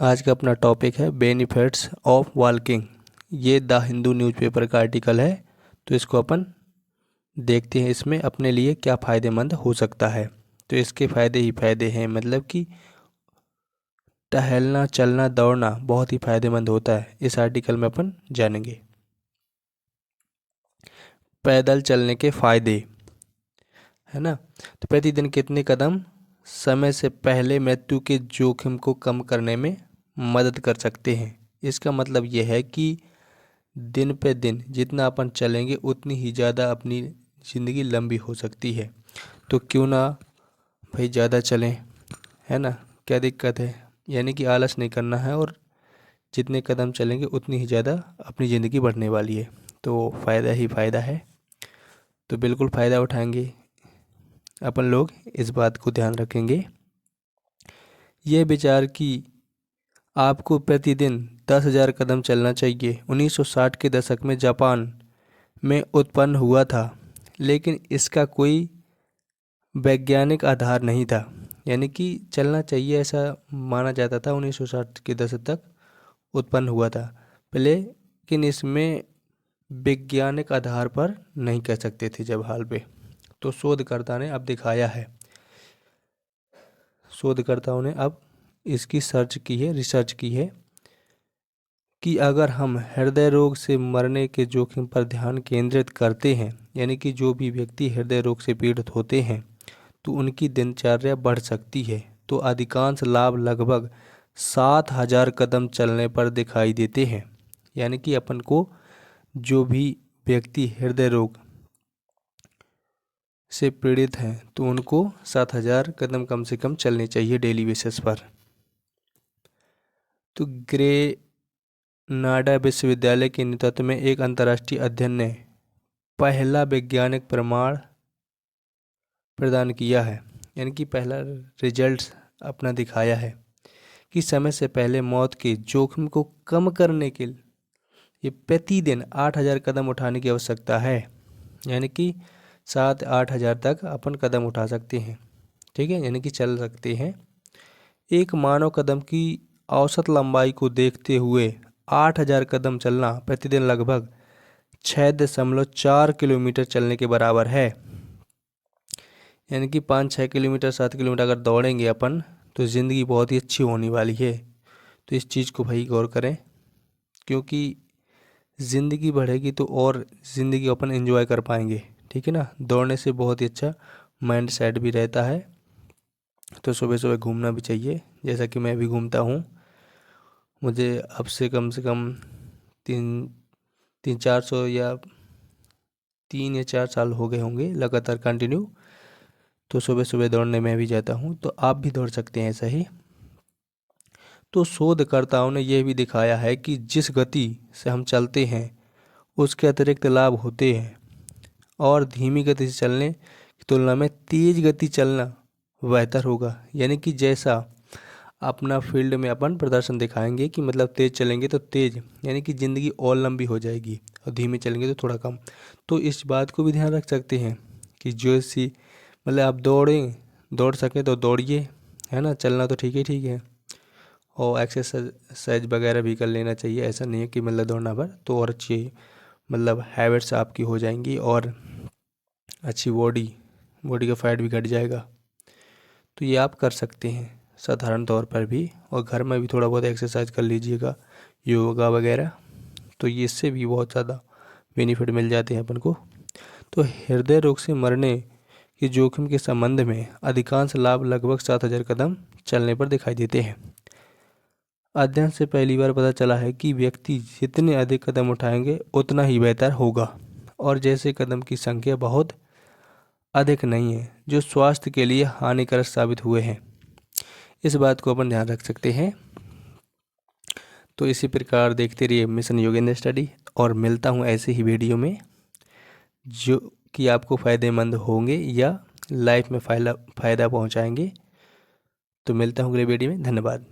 आज का अपना टॉपिक है बेनिफिट्स ऑफ वॉकिंग। ये द हिंदू न्यूज़पेपर का आर्टिकल है, तो इसको अपन देखते हैं इसमें अपने लिए क्या फ़ायदेमंद हो सकता है। तो इसके फ़ायदे ही फ़ायदे हैं, मतलब कि टहलना, चलना, दौड़ना बहुत ही फ़ायदेमंद होता है। इस आर्टिकल में अपन जानेंगे पैदल चलने के फ़ायदे, है ना। तो प्रतिदिन कितने कदम समय से पहले मृत्यु के जोखिम को कम करने में मदद कर सकते हैं। इसका मतलब यह है कि दिन पे दिन जितना अपन चलेंगे उतनी ही ज़्यादा अपनी ज़िंदगी लंबी हो सकती है। तो क्यों ना भाई ज़्यादा चलें, है ना। क्या दिक्कत है, यानी कि आलस नहीं करना है और जितने कदम चलेंगे उतनी ही ज़्यादा अपनी ज़िंदगी बढ़ने वाली है। तो फ़ायदा ही फ़ायदा है, तो बिल्कुल फ़ायदा उठाएंगे अपन लोग, इस बात को ध्यान रखेंगे। ये विचार कि आपको प्रतिदिन 10,000 कदम चलना चाहिए 1960 के दशक में जापान में उत्पन्न हुआ था, लेकिन इसका कोई वैज्ञानिक आधार नहीं था। यानी कि चलना चाहिए ऐसा माना जाता था, 1960 के दशक तक उत्पन्न हुआ था पहले, लेकिन इसमें वैज्ञानिक आधार पर नहीं कह सकते थे जब हाल पे। तो शोधकर्ता ने अब दिखाया है, शोधकर्ताओं ने अब इसकी सर्च की है, रिसर्च की है कि अगर हम हृदय रोग से मरने के जोखिम पर ध्यान केंद्रित करते हैं, यानी कि जो भी व्यक्ति हृदय रोग से पीड़ित होते हैं तो उनकी दिनचर्या बढ़ सकती है। तो अधिकांश लाभ लगभग 7,000 कदम चलने पर दिखाई देते हैं। यानी कि अपन को जो भी व्यक्ति हृदय रोग से पीड़ित हैं तो उनको 7,000 कदम कम से कम चलने चाहिए डेली बेसिस पर। तो ग्रेनाडा विश्वविद्यालय के नेतृत्व में एक अंतर्राष्ट्रीय अध्ययन ने पहला वैज्ञानिक प्रमाण प्रदान किया है, यानी कि पहला रिजल्ट्स अपना दिखाया है कि समय से पहले मौत के जोखिम को कम करने के लिए प्रतिदिन 8,000 कदम उठाने की आवश्यकता है। यानी कि 7-8 हज़ार तक अपन कदम उठा सकते हैं, ठीक है, यानी कि चल सकते हैं। एक मानव कदम की औसत लंबाई को देखते हुए 8,000 कदम चलना प्रतिदिन लगभग 6.4 किलोमीटर चलने के बराबर है। यानी कि 5-6 किलोमीटर 7 किलोमीटर अगर दौड़ेंगे अपन तो ज़िंदगी बहुत ही अच्छी होने वाली है। तो इस चीज़ को भाई गौर करें, क्योंकि ज़िंदगी बढ़ेगी तो और ज़िंदगी अपन एंजॉय कर पाएंगे, ठीक है ना। दौड़ने से बहुत ही अच्छा माइंड सेट भी रहता है। तो सुबह सुबह घूमना भी चाहिए, जैसा कि मैं भी घूमता हूँ। मुझे अब से कम 300-400 या 3 या 4 साल हो गए होंगे लगातार कंटिन्यू। तो सुबह सुबह दौड़ने में भी जाता हूँ, तो आप भी दौड़ सकते हैं ऐसा ही। तो शोधकर्ताओं ने यह भी दिखाया है कि जिस गति से हम चलते हैं उसके अतिरिक्त लाभ होते हैं, और धीमी गति से चलने की तुलना में तेज गति चलना बेहतर होगा। यानी कि जैसा अपना फील्ड में अपन प्रदर्शन दिखाएंगे कि मतलब तेज़ चलेंगे तो तेज़, यानी कि ज़िंदगी और लंबी हो जाएगी, और धीमे चलेंगे तो थोड़ा कम। तो इस बात को भी ध्यान रख सकते हैं कि जो सी मतलब आप दौड़ सके तो दौड़िए, है ना। चलना तो ठीक है, और एक्सरसाइज वगैरह भी कर लेना चाहिए। ऐसा नहीं है कि मतलब दौड़ना पर तो और अच्छी मतलब हैबिट्स आपकी हो जाएंगी और अच्छी बॉडी का फैट भी घट जाएगा। तो ये आप कर सकते हैं साधारण तौर पर भी, और घर में भी थोड़ा बहुत एक्सरसाइज कर लीजिएगा, योगा वगैरह। तो ये इससे भी बहुत ज़्यादा बेनिफिट मिल जाते हैं अपन को। तो हृदय रोग से मरने के जोखिम के संबंध में अधिकांश लाभ लगभग 7,000 कदम चलने पर दिखाई देते हैं। अध्ययन से पहली बार पता चला है कि व्यक्ति जितने अधिक कदम उठाएंगे उतना ही बेहतर होगा, और जैसे कदम की संख्या बहुत अधिक नहीं है जो स्वास्थ्य के लिए हानिकारक साबित हुए हैं। इस बात को अपन ध्यान रख सकते हैं। तो इसी प्रकार देखते रहिए मिशन योगेंद्र स्टडी, और मिलता हूँ ऐसे ही वीडियो में जो कि आपको फ़ायदेमंद होंगे या लाइफ में फ़ायदा पहुँचाएंगे। तो मिलता हूँ अगले वीडियो में, धन्यवाद।